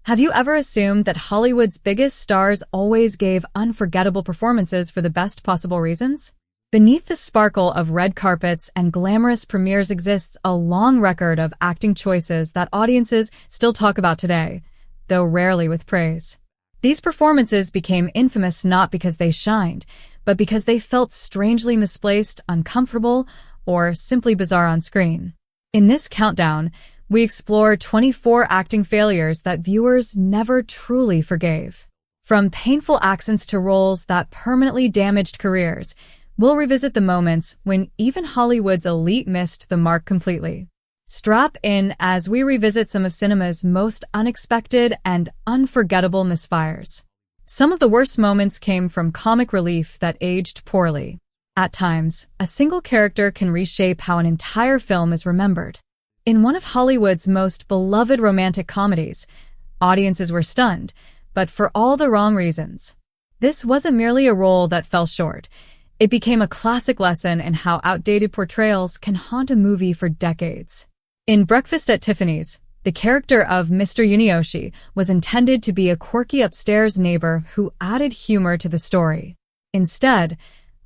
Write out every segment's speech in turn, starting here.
Have you ever assumed that Hollywood's biggest stars always gave unforgettable performances for the best possible reasons? Beneath the sparkle of red carpets and glamorous premieres exists a long record of acting choices that audiences still talk about today, though rarely with praise. These performances became infamous not because they shined, but because they felt strangely misplaced, uncomfortable, or simply bizarre on screen. In this countdown, we explore 24 acting failures that viewers never truly forgave. From painful accents to roles that permanently damaged careers, we'll revisit the moments when even Hollywood's elite missed the mark completely. Strap in as we revisit some of cinema's most unexpected and unforgettable misfires. Some of the worst moments came from comic relief that aged poorly. At times, a single character can reshape how an entire film is remembered. In one of Hollywood's most beloved romantic comedies, audiences were stunned, but for all the wrong reasons. This wasn't merely a role that fell short. It became a classic lesson in how outdated portrayals can haunt a movie for decades. In Breakfast at Tiffany's, the character of Mr. Yunioshi was intended to be a quirky upstairs neighbor who added humor to the story. Instead,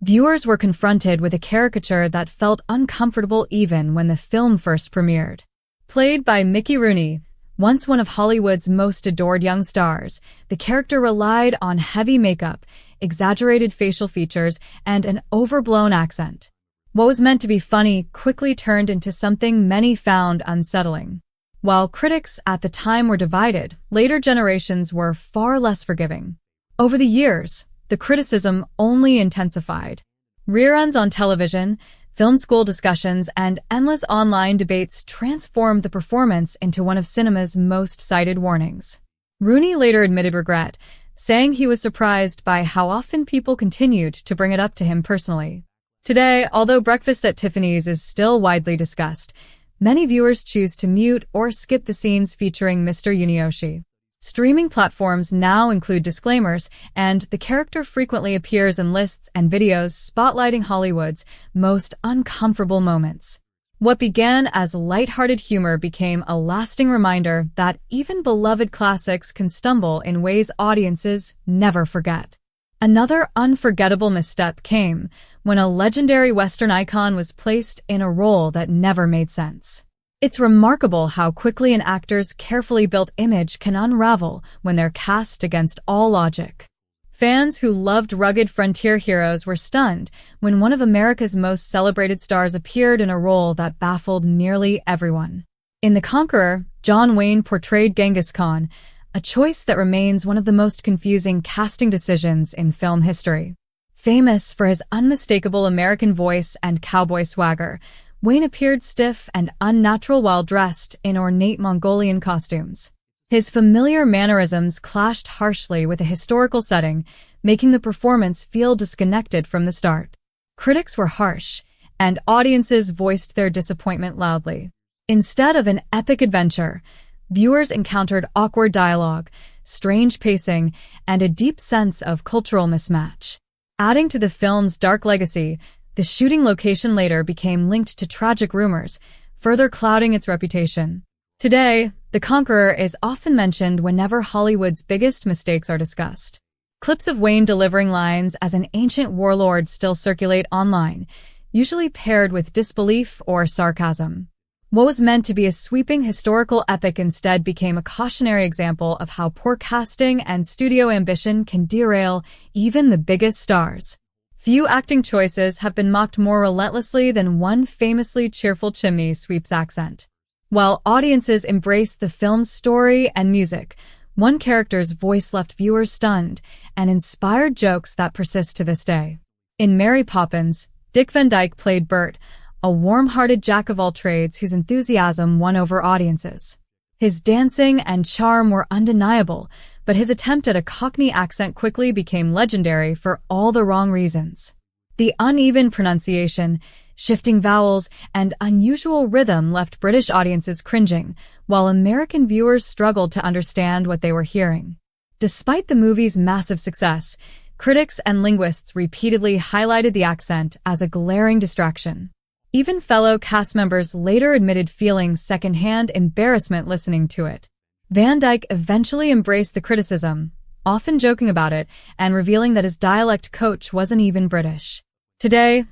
viewers were confronted with a caricature that felt uncomfortable even when the film first premiered. Played by Mickey Rooney, once one of Hollywood's most adored young stars, the character relied on heavy makeup, exaggerated facial features, and an overblown accent. What was meant to be funny quickly turned into something many found unsettling. While critics at the time were divided, later generations were far less forgiving. Over the years, the criticism only intensified. Reruns on television, film school discussions, and endless online debates transformed the performance into one of cinema's most cited warnings. Rooney later admitted regret, saying he was surprised by how often people continued to bring it up to him personally. Today, although Breakfast at Tiffany's is still widely discussed, many viewers choose to mute or skip the scenes featuring Mr. Yunioshi. Streaming platforms now include disclaimers, and the character frequently appears in lists and videos spotlighting Hollywood's most uncomfortable moments. What began as lighthearted humor became a lasting reminder that even beloved classics can stumble in ways audiences never forget. Another unforgettable misstep came when a legendary Western icon was placed in a role that never made sense. It's remarkable how quickly an actor's carefully built image can unravel when they're cast against all logic. Fans who loved rugged frontier heroes were stunned when one of America's most celebrated stars appeared in a role that baffled nearly everyone. In The Conqueror, John Wayne portrayed Genghis Khan, a choice that remains one of the most confusing casting decisions in film history. Famous for his unmistakable American voice and cowboy swagger, Wayne appeared stiff and unnatural while dressed in ornate Mongolian costumes. His familiar mannerisms clashed harshly with the historical setting, making the performance feel disconnected from the start. Critics were harsh, and audiences voiced their disappointment loudly. Instead of an epic adventure, viewers encountered awkward dialogue, strange pacing, and a deep sense of cultural mismatch. Adding to the film's dark legacy, the shooting location later became linked to tragic rumors, further clouding its reputation. Today, The Conqueror is often mentioned whenever Hollywood's biggest mistakes are discussed. Clips of Wayne delivering lines as an ancient warlord still circulate online, usually paired with disbelief or sarcasm. What was meant to be a sweeping historical epic instead became a cautionary example of how poor casting and studio ambition can derail even the biggest stars. Few acting choices have been mocked more relentlessly than one famously cheerful chimney sweep's accent. While audiences embraced the film's story and music, one character's voice left viewers stunned and inspired jokes that persist to this day. In Mary Poppins, Dick Van Dyke played Bert, a warm-hearted jack-of-all-trades whose enthusiasm won over audiences. His dancing and charm were undeniable, but his attempt at a Cockney accent quickly became legendary for all the wrong reasons. The uneven pronunciation, shifting vowels, and unusual rhythm left British audiences cringing, while American viewers struggled to understand what they were hearing. Despite the movie's massive success, critics and linguists repeatedly highlighted the accent as a glaring distraction. Even fellow cast members later admitted feeling secondhand embarrassment listening to it. Van Dyke eventually embraced the criticism, often joking about it and revealing that his dialect coach wasn't even British. Today,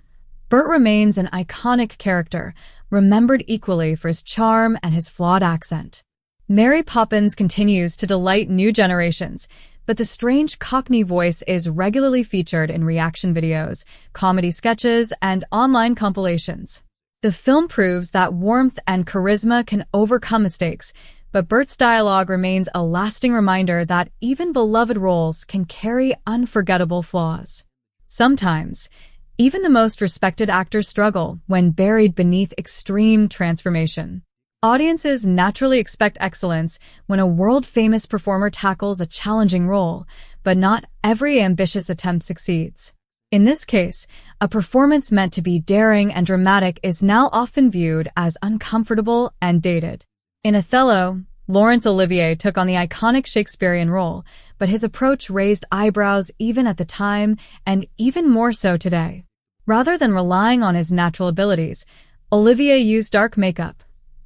Burt remains an iconic character, remembered equally for his charm and his flawed accent. Mary Poppins continues to delight new generations, but the strange Cockney voice is regularly featured in reaction videos, comedy sketches, and online compilations. The film proves that warmth and charisma can overcome mistakes, but Burt's dialogue remains a lasting reminder that even beloved roles can carry unforgettable flaws. Sometimes, even the most respected actors struggle when buried beneath extreme transformation. Audiences naturally expect excellence when a world-famous performer tackles a challenging role, but not every ambitious attempt succeeds. In this case, a performance meant to be daring and dramatic is now often viewed as uncomfortable and dated. In Othello, Laurence Olivier took on the iconic Shakespearean role, but his approach raised eyebrows even at the time and even more so today. Rather than relying on his natural abilities, Olivier used dark makeup,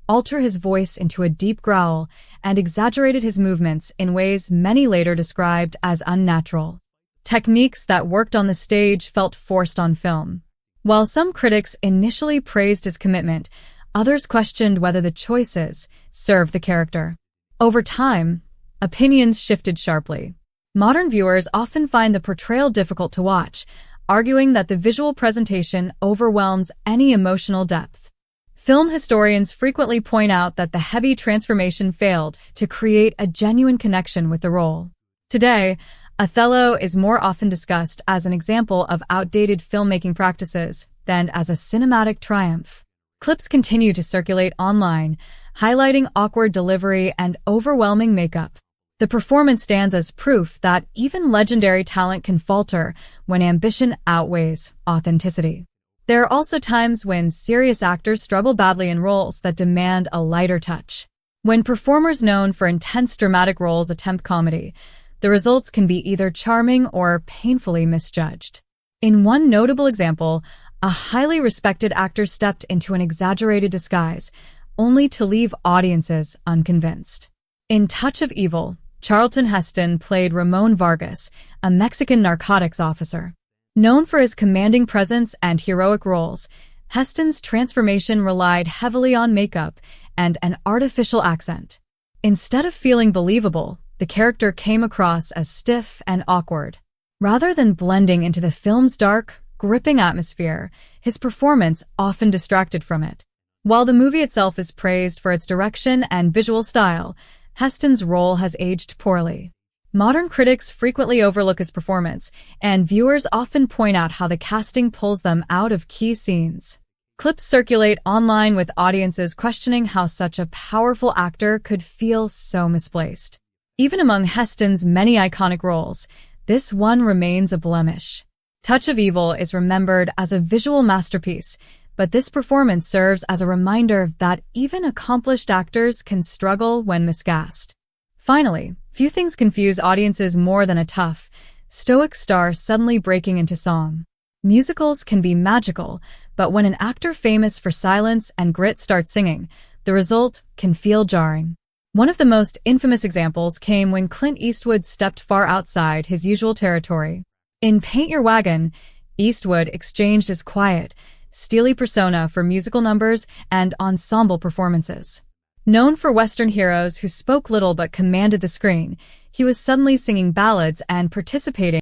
altered his voice into a deep growl, and exaggerated his movements in ways many later described as unnatural. Techniques that worked on the stage felt forced on film. While some critics initially praised his commitment, others questioned whether the choices served the character. Over time, opinions shifted sharply. Modern viewers often find the portrayal difficult to watch, arguing that the visual presentation overwhelms any emotional depth. Film historians frequently point out that the heavy transformation failed to create a genuine connection with the role. Today, Othello is more often discussed as an example of outdated filmmaking practices than as a cinematic triumph. Clips continue to circulate online, highlighting awkward delivery and overwhelming makeup. The performance stands as proof that even legendary talent can falter when ambition outweighs authenticity. There are also times when serious actors struggle badly in roles that demand a lighter touch. When performers known for intense dramatic roles attempt comedy, the results can be either charming or painfully misjudged. In one notable example, a highly respected actor stepped into an exaggerated disguise, only to leave audiences unconvinced. In Touch of Evil, Charlton Heston played Ramon Vargas, a Mexican narcotics officer. Known for his commanding presence and heroic roles, Heston's transformation relied heavily on makeup and an artificial accent. Instead of feeling believable, the character came across as stiff and awkward. Rather than blending into the film's dark, gripping atmosphere, his performance often distracted from it. While the movie itself is praised for its direction and visual style, Heston's role has aged poorly. Modern critics frequently overlook his performance, and viewers often point out how the casting pulls them out of key scenes. Clips circulate online with audiences questioning how such a powerful actor could feel so misplaced. Even among Heston's many iconic roles, this one remains a blemish. Touch of Evil is remembered as a visual masterpiece, but this performance serves as a reminder that even accomplished actors can struggle when miscast. Finally, few things confuse audiences more than a tough, stoic star suddenly breaking into song. Musicals can be magical, but when an actor famous for silence and grit starts singing, the result can feel jarring. One of the most infamous examples came when Clint Eastwood stepped far outside his usual territory. In Paint Your Wagon, Eastwood exchanged his quiet, steely persona for musical numbers and ensemble performances. Known for Western heroes who spoke little but commanded the screen, he was suddenly singing ballads and participating